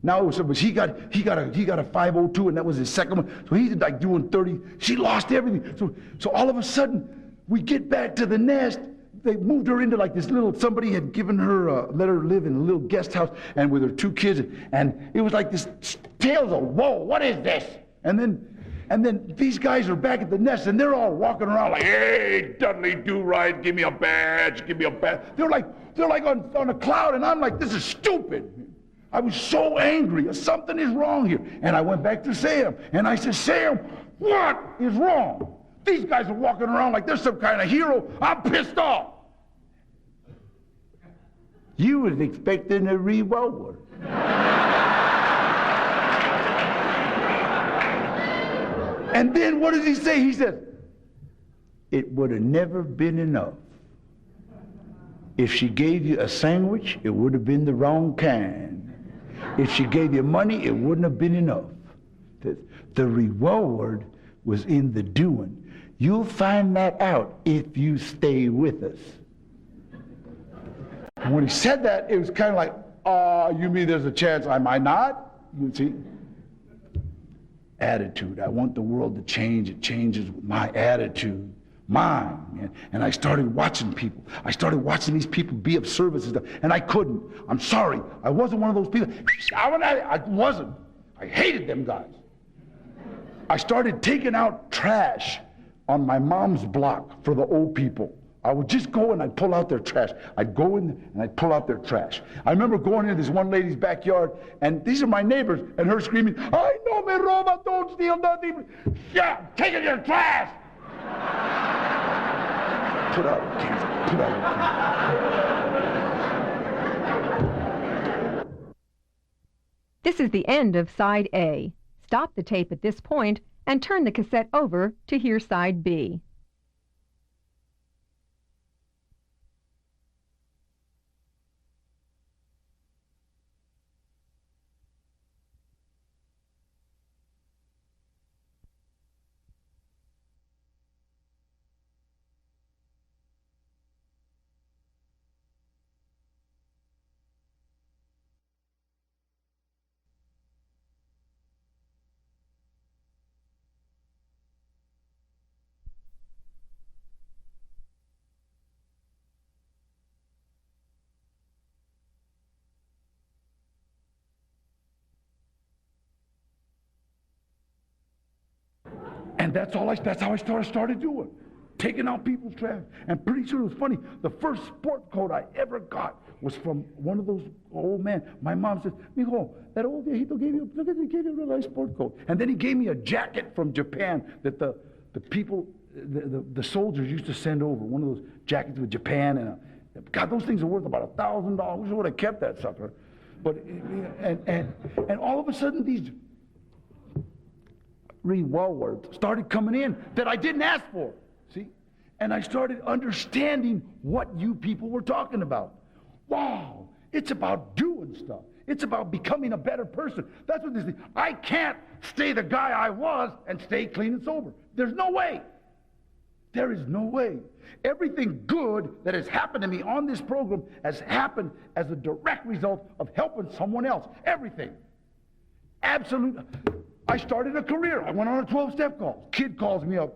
Now it was, he got a 502, and that was his second one. So he's like doing 30, she lost everything. So all of a sudden, we get back to the Nest. They moved her into like this little, somebody had given her, let her live in a little guest house, and with her 2 kids, and it was like this tales of, whoa, what is this? And then these guys are back at the Nest, and they're all walking around like, hey, Dudley Do-Right, give me a badge, give me a badge. They're like on a cloud, and I'm like, this is stupid. I was so angry. Something is wrong here. And I went back to Sam, and I said, Sam, what is wrong? These guys are walking around like they're some kind of hero. I'm pissed off. You was expecting a reward. And then what does he say? He says, it would have never been enough If she gave you a sandwich, it would have been the wrong kind. If she gave you money, it wouldn't have been enough. The reward was in the doing. You'll find that out if you stay with us. And when he said that, it was kind of like, you mean there's a chance I might not? You see? Attitude. I want the world to change. It changes with my attitude. Mine. And I started watching people. I started watching these people be of service and stuff. And I couldn't. I'm sorry. I wasn't one of those people. I wasn't. I hated them guys. I started taking out trash on my mom's block for the old people. I would just go and I'd pull out their trash. I'd go in and I'd pull out their trash. I remember going into this one lady's backyard, and these are my neighbors, and her screaming, "I know me roba, don't steal nothing. Yeah, taking your trash." Put out your keys. Put out your keys. This is the end of Side A. Stop the tape at this point and turn the cassette over to hear Side B. And that's how I started doing. Taking out people's trash. And pretty soon, it was funny, the first sport coat I ever got was from one of those old men. My mom says, "Mijo, that old viejito gave you a real nice sport coat." And then he gave me a jacket from Japan that the people, the soldiers used to send over. One of those jackets with Japan. And God, those things are worth about $1,000. I wish I would have kept that sucker. But, and all of a sudden, these rewards started coming in that I didn't ask for. See? And I started understanding what you people were talking about. Wow, it's about doing stuff. It's about becoming a better person. That's what this is. I can't stay the guy I was and stay clean and sober. There's no way. There is no way. Everything good that has happened to me on this program has happened as a direct result of helping someone else. Everything. Absolute. I started a career. I went on a 12-step call. Kid calls me up.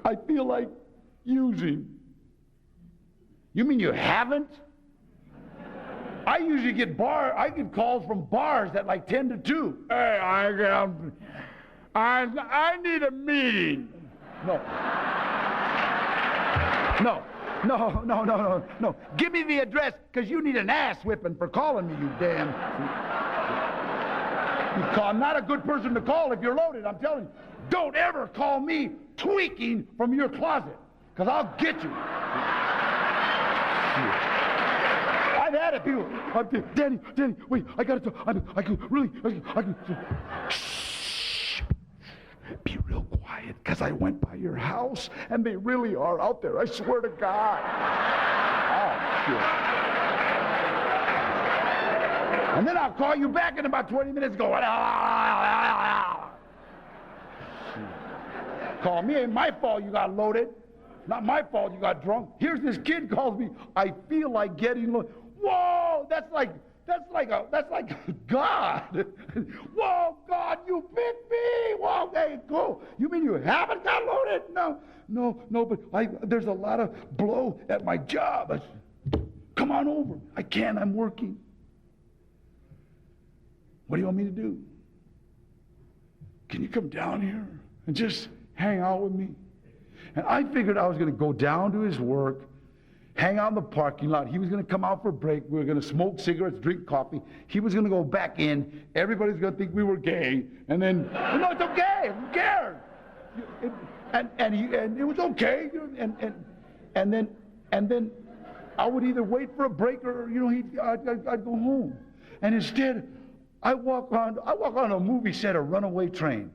I feel like using. You mean you haven't? I usually get calls from bars at like 10 to 2. Hey, I need a meeting. No. Give me the address, because you need an ass whipping for calling me, you damn. I'm not a good person to call if you're loaded, I'm telling you. Don't ever call me tweaking from your closet, because I'll get you. I've had it, people. Danny, wait, I got to talk. I can. Shh. Be real quiet, because I went by your house, and they really are out there. I swear to God. Oh, shit. And then I'll call you back in about 20 minutes going, call me. Ain't my fault you got loaded. Not my fault you got drunk. Here's this kid calls me, I feel like getting loaded. Whoa, that's like God. Whoa, God, you picked me. Whoa, hey, go. You mean you haven't got loaded? No, but there's a lot of blow at my job. Come on over. I can't, I'm working. What do you want me to do? Can you come down here and just hang out with me? And I figured I was going to go down to his work, hang out in the parking lot. He was going to come out for a break. We were going to smoke cigarettes, drink coffee. He was going to go back in. Everybody's going to think we were gay. And then, no, it's okay. Who cares? And it was okay. And then I would either wait for a break or I'd go home. And instead, I walk on a movie set, a runaway train.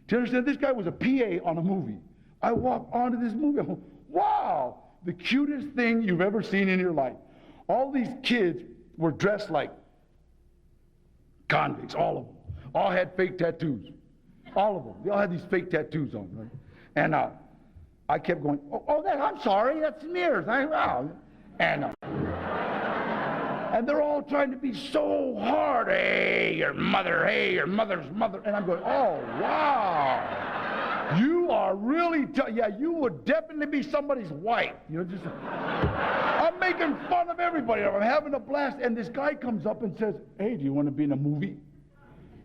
Do you understand? This guy was a PA on a movie. I walk onto this movie. I go, wow, the cutest thing you've ever seen in your life. All these kids were dressed like convicts, all of them. All had fake tattoos. All of them. They all had these fake tattoos on, right? And I kept going, I'm sorry, that's smears. And they're all trying to be so hard. Hey, your mother's mother. And I'm going, oh, wow. You are really, yeah, you would definitely be somebody's wife. You know, just, I'm making fun of everybody. I'm having a blast. And this guy comes up and says, hey, do you want to be in a movie?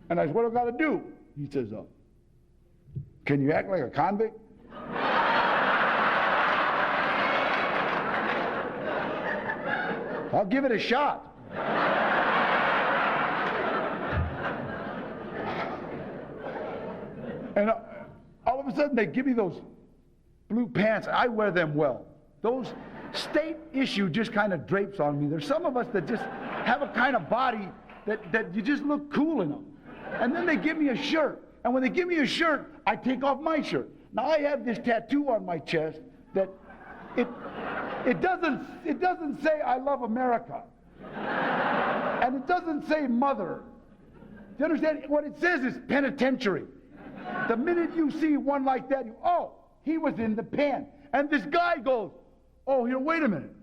And I said, what do I got to do? He says, can you act like a convict? I'll give it a shot. And all of a sudden they give me those blue pants. I wear them well. Those state issue just kind of drapes on me. There's some of us that just have a kind of body that you just look cool in them. And then they give me a shirt. And when they give me a shirt, I take off my shirt. Now I have this tattoo on my chest that it doesn't say I love America. And it doesn't say mother. Do you understand? What it says is penitentiary. The minute you see one like that, he was in the pen. And this guy goes, here, wait a minute.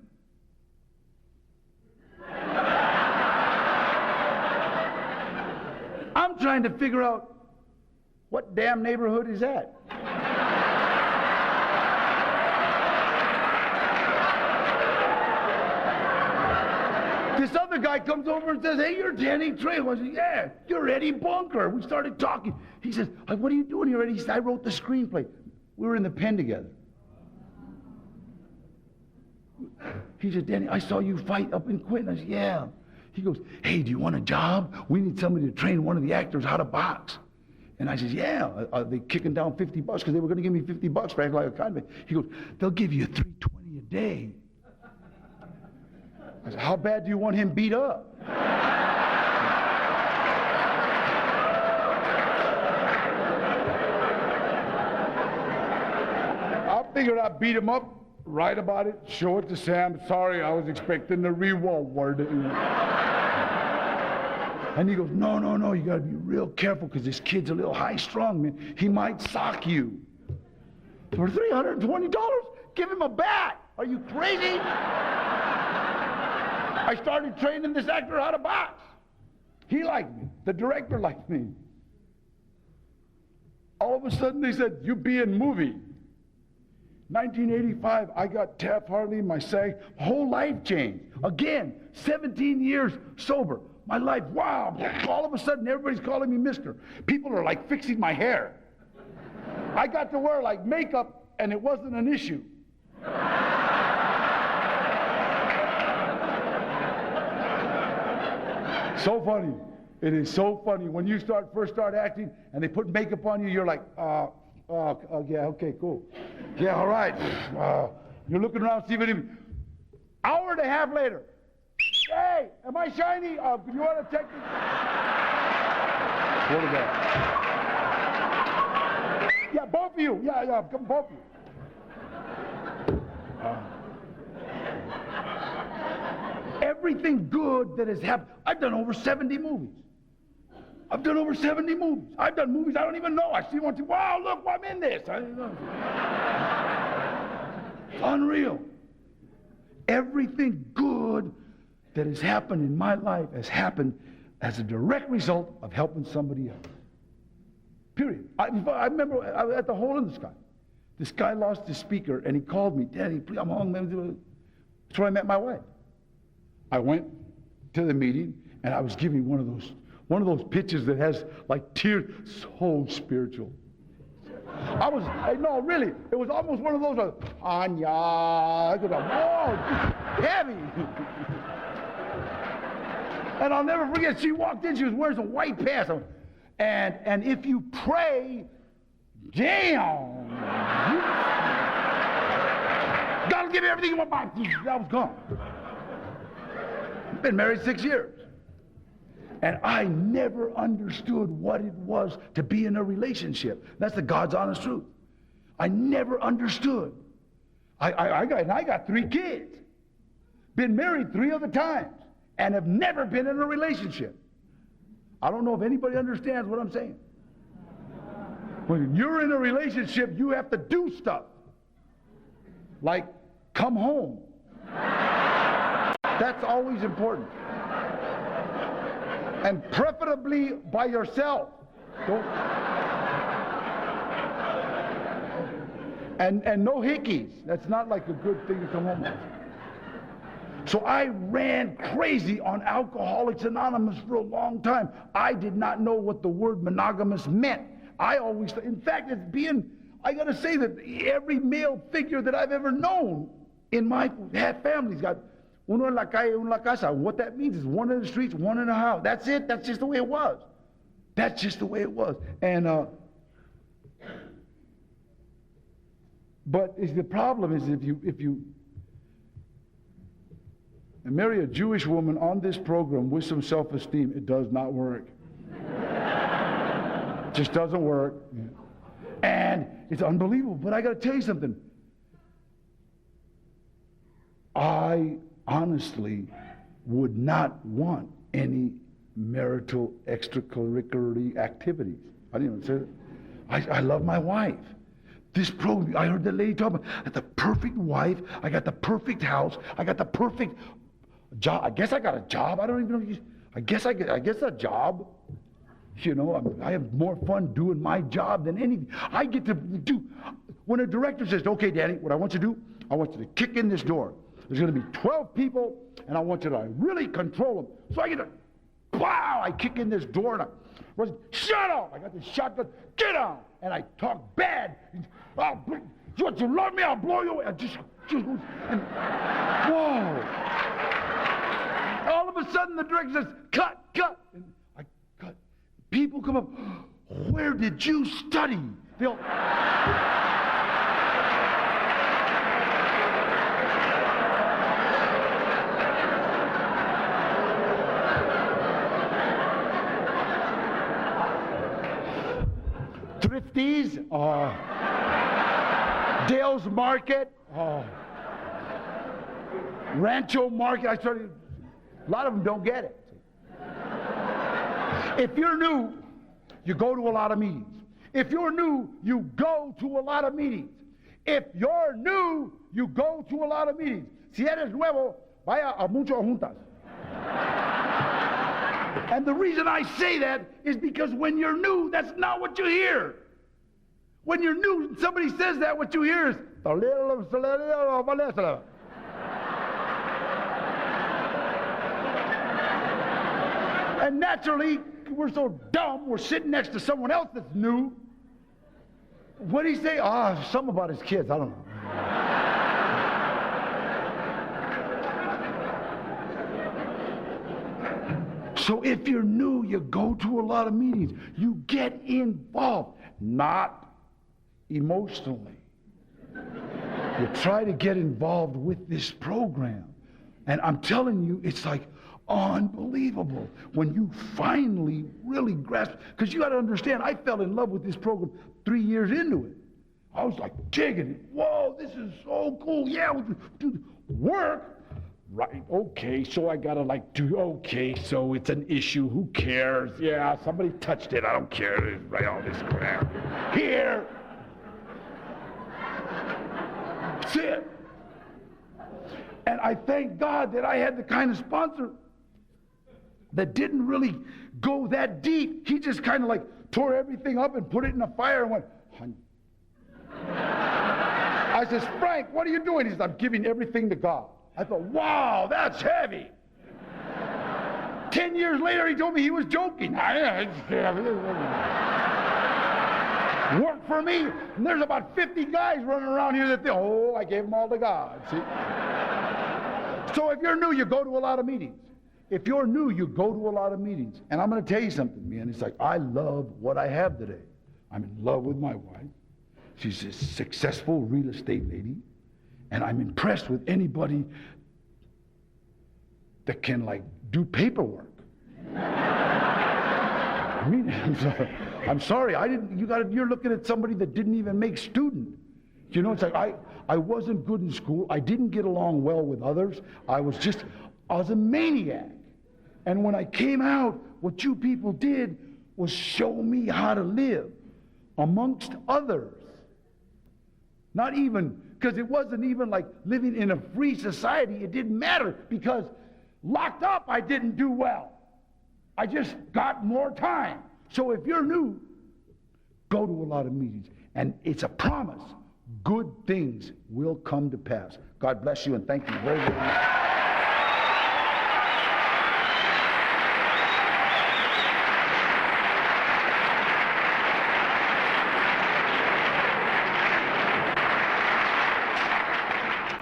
I'm trying to figure out what damn neighborhood is that. This other guy comes over and says, hey, you're Danny Trejo. I said, yeah, you're Eddie Bunker. We started talking. He says, what are you doing here, Eddie? He said, I wrote the screenplay. We were in the pen together. He said, Danny, I saw you fight up in Quinton. I said, yeah. He goes, hey, do you want a job? We need somebody to train one of the actors how to box. And I said, yeah. They kicking down $50 because they were going to give me $50 for acting like a convict. He goes, they'll give you $3.20 a day. I said, how bad do you want him beat up? I figured I'd beat him up, write about it, show it to Sam. Sorry, I was expecting the reward. And he goes, no, you got to be real careful because this kid's a little high-strung, man. He might sock you. For $320, give him a bat. Are you crazy? I started training this actor how to box. He liked me. The director liked me. All of a sudden they said, you be in movie. 1985, I got Taft Hartley, my SAG, whole life changed. Again, 17 years sober. My life, wow. All of a sudden everybody's calling me mister. People are like fixing my hair. I got to wear like makeup and it wasn't an issue. So funny. It is so funny. When you first start acting and they put makeup on you, you're like, yeah, okay, cool. Yeah, all right. You're looking around, see if any. Hour and a half later. Hey, am I shiny? Do you want to check this? What is that? Yeah, both of you. Yeah, come both of you. Everything good that has happened. I've done over 70 movies. I've done movies I don't even know. I see one, wow, look, I'm in this. It's unreal. Everything good that has happened in my life has happened as a direct result of helping somebody else. Period. I remember I was at the Hole in the Sky. This guy lost his speaker, and he called me, Daddy, please, I'm home. That's where I met my wife. I went to the meeting, and I was giving one of those pitches that has like tears, so spiritual. No, really, it was almost one of those, Anya, whoa, heavy. And I'll never forget, she walked in, she was wearing some white pants. And if you pray, damn, God will give you everything you want. That was gone. Been married 6 years. And I never understood what it was to be in a relationship. That's the God's honest truth. I never understood. I got 3 kids. Been married 3 other times. And have never been in a relationship. I don't know if anybody understands what I'm saying. When you're in a relationship, you have to do stuff. Like, come home. That's always important. And preferably by yourself. Don't. And no hickeys. That's not like a good thing to come home with. So I ran crazy on Alcoholics Anonymous for a long time. I did not know what the word monogamous meant. I always, in fact, it's being, I gotta say that every male figure that I've ever known in my family's got uno en la calle, uno en la casa. What that means is one in the streets, one in the house. That's it. That's just the way it was. That's just the way it was. And, but the problem is if you marry a Jewish woman on this program with some self-esteem, it does not work. It just doesn't work. And it's unbelievable. But I got to tell you something. I honestly would not want any marital extracurricular activities. I didn't even say that. I love my wife. This program, I heard the lady talk about, I got the perfect wife, I got the perfect house, I got the perfect job. I guess I got a job. I don't even know. I guess a job. You know, I have more fun doing my job than anything. I get to do, when a director says, okay, Danny, what I want you to do, I want you to kick in this door. There's going to be 12 people, and I want you to really control them. So I get to, wow, I kick in this door, and I was, shut up! I got this shotgun, get out! And I talk bad. You love me, I'll blow you away. I just and whoa. All of a sudden, the director says, cut, cut. And I cut. People come up, where did you study? They'll... Thrifties, Dale's Market, Rancho Market. A lot of them don't get it. If you're new, you go to a lot of meetings. If you're new, you go to a lot of meetings. If you're new, you go to a lot of meetings. Si eres nuevo, vaya a muchas juntas. And the reason I say that is because when you're new, that's not what you hear. When you're new, somebody says that, what you hear is, and naturally, we're so dumb, we're sitting next to someone else that's new. What did he say? Something about his kids, I don't know. So if you're new, you go to a lot of meetings. You get involved, not emotionally. You try to get involved with this program. And I'm telling you, it's like unbelievable when you finally really grasp. Because you got to understand, I fell in love with this program 3 years into it. I was like digging it. Whoa, this is so cool. Yeah, we do work. Right, okay, so I gotta okay, so it's an issue, who cares? Yeah, somebody touched it, I don't care, right, all this crap. Here! That's it. And I thank God that I had the kind of sponsor that didn't really go that deep. He just kind of tore everything up and put it in a fire and went, honey. I says, Frank, what are you doing? He says, I'm giving everything to God. I thought, wow, that's heavy. 10 years later, he told me he was joking. Worked for me, and there's about 50 guys running around here that think, I gave them all to God. See? So if you're new, you go to a lot of meetings. If you're new, you go to a lot of meetings. And I'm going to tell you something, man. It's like, I love what I have today. I'm in love with my wife. She's a successful real estate lady. And I'm impressed with anybody that can do paperwork. I mean, I'm sorry. You're looking at somebody that didn't even make student. You know, it's like I wasn't good in school. I didn't get along well with others. I was a maniac. And when I came out, what you people did was show me how to live amongst others. Not even, because it wasn't even like living in a free society. It didn't matter, because locked up, I didn't do well. I just got more time. So if you're new, go to a lot of meetings. And it's a promise. Good things will come to pass. God bless you, and thank you very, very much.